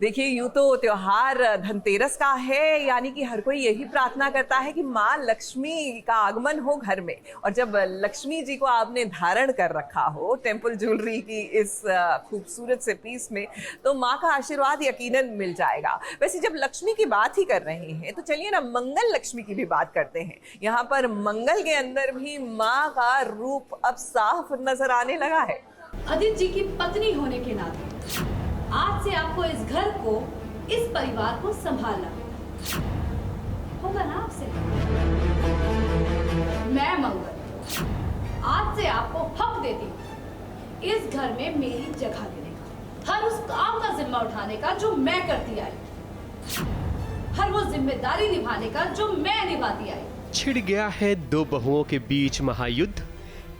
देखिए, यूं तो त्योहार धनतेरस का है, यानी कि हर कोई यही प्रार्थना करता है कि माँ लक्ष्मी का आगमन हो घर में। और जब लक्ष्मी जी को आपने धारण कर रखा हो टेम्पल ज्वेलरी की इस खूबसूरत से पीस में, तो माँ का आशीर्वाद यकीनन मिल जाएगा। वैसे जब लक्ष्मी की बात ही कर रहे हैं तो चलिए ना मंगल लक्ष्मी की भी बात करते हैं। यहाँ पर मंगल के अंदर भी माँ का रूप अब साफ नजर आने लगा है। आदित्य जी की पत्नी होने के नाते आज से आपको इस घर को, इस परिवार को संभालना होगा ना आपसे। मैं मंगल आज से आपको हक देती हूँ इस घर में मेरी जगह देने का, हर उस काम का जिम्मा उठाने का जो मैं करती आई, हर वो जिम्मेदारी निभाने का जो मैं निभाती आई। छिड़ गया है दो बहुओं के बीच महायुद्ध।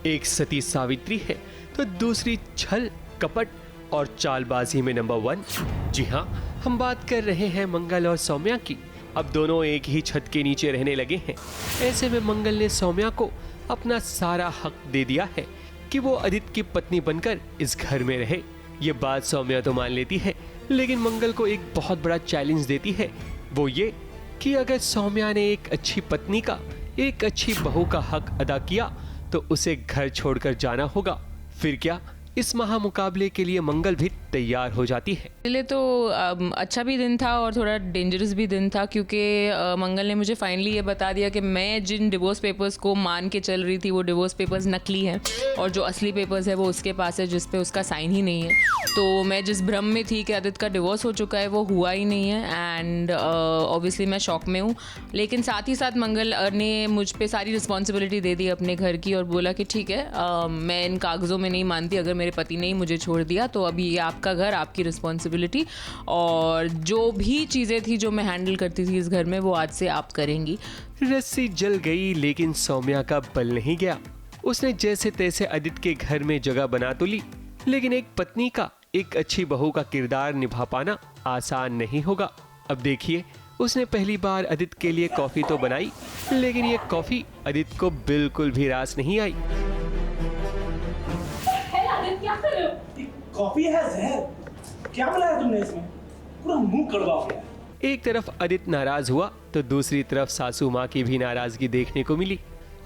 एक सती सावित्री है तो दूसरी छल कपट और चालबाजी में नंबर 1। जी हाँ, हम बात कर रहे हैं मंगल और सौम्या की। अब दोनों एक ही छत के नीचे रहने लगे हैं। ऐसे में मंगल ने सौम्या को अपना सारा हक दे दिया है कि वो आदित्य की पत्नी बनकर इस घर में रहे। ये बात सौम्या तो मान लेती है, लेकिन मंगल को एक बहुत बड़ा चैलेंज देती है। वो ये कि अगर सौम्या ने एक अच्छी पत्नी का, एक अच्छी बहू का हक अदा किया तो उसे घर छोड़कर जाना होगा। फिर क्या, इस महामुकाबले के लिए मंगल भी तैयार हो जाती है। पहले तो अच्छा भी दिन था और थोड़ा डेंजरस भी दिन था, क्योंकि मंगल ने मुझे फाइनली ये बता दिया कि मैं जिन डिवोर्स पेपर्स को मान के चल रही थी वो डिवोर्स पेपर्स नकली हैं और जो असली पेपर्स है वो उसके पास है जिस पे उसका साइन ही नहीं है। तो मैं जिस भ्रम में थी कि आदित्य का डिवोर्स हो चुका है वो हुआ ही नहीं है, एंड ऑब्वियसली मैं शॉक में हूँ। लेकिन साथ ही साथ मंगल ने मुझ पे सारी रिस्पॉन्सिबिलिटी दे दी अपने घर की और बोला कि ठीक है, मैं इन कागज़ों में नहीं मानती, अगर मेरे पति ने ही मुझे छोड़ दिया तो अभी ये आपका घर, आपकी रिस्पॉन्सिबिलिटी, और जो भी चीज़ें थी जो मैं हैंडल करती थी इस घर में वो आज से आप करेंगी। रस्सी जल गई लेकिन सौम्या का बल नहीं गया। उसने जैसे तैसे आदित्य के घर में जगह बना तो ली, लेकिन एक पत्नी का, एक अच्छी बहू का किरदार निभा पाना आसान नहीं होगा। अब देखिए, उसने पहली बार आदित्य के लिए कॉफी तो बनाई, लेकिन ये कॉफी आदित्य को बिल्कुल भी रास नहीं आई। क्या कर रहे हो? कॉफी है जहर, क्या मिलाया तुमने इसमें? पूरा मुंह कड़वा हो गया। एक तरफ आदित्य नाराज हुआ तो दूसरी तरफ सासू माँ की भी नाराजगी देखने को मिली।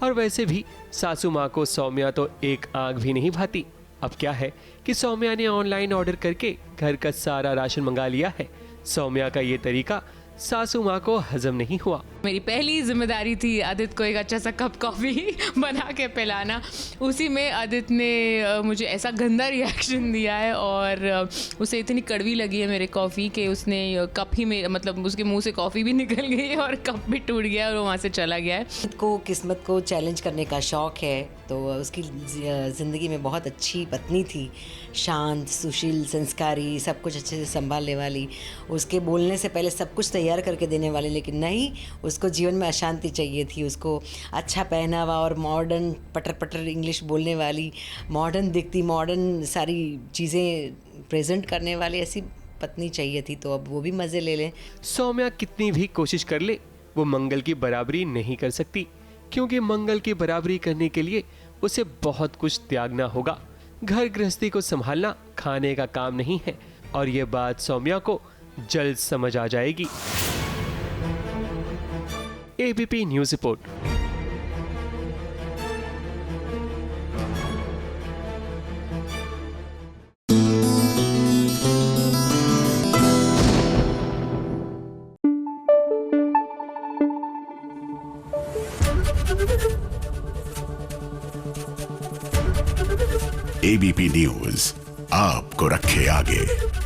और वैसे भी सासू माँ को सौम्या तो एक आंख भी नहीं भाती। अब क्या है कि सौम्या ने ऑनलाइन ऑर्डर करके घर का सारा राशन मंगा लिया है। सौम्या का ये तरीका सासू माँ को हजम नहीं हुआ। मेरी पहली जिम्मेदारी थी आदित्य को एक अच्छा सा कप कॉफ़ी बना के पिलाना। उसी में आदित्य ने मुझे ऐसा गंदा रिएक्शन दिया है और उसे इतनी कड़वी लगी है मेरे कॉफ़ी कि उसने कप ही में, मतलब उसके मुंह से कॉफ़ी भी निकल गई है और कप भी टूट गया और वो वहाँ से चला गया है। को किस्मत को चैलेंज करने का शौक़ है, तो उसकी ज़िंदगी में बहुत अच्छी पत्नी थी, शांत, सुशील, संस्कारी, सब कुछ अच्छे से संभालने वाली, उसके बोलने से पहले सब कुछ तैयार करके देने वाली। लेकिन नहीं, उसको जीवन में अशांति चाहिए थी। उसको अच्छा पहनावा और मॉडर्न पटर पटर इंग्लिश बोलने वाली, मॉडर्न दिखती, मॉडर्न सारी चीज़ें प्रेजेंट करने वाली ऐसी पत्नी चाहिए थी। तो अब वो भी मज़े ले लें। सौम्या कितनी भी कोशिश कर ले, वो मंगल की बराबरी नहीं कर सकती, क्योंकि मंगल की बराबरी करने के लिए उसे बहुत कुछ त्यागना होगा। घर गृहस्थी को संभालना खाने का काम नहीं है, और ये बात सौम्या को जल्द समझ आ जाएगी। ABP news report. ABP news आपको रखे आगे।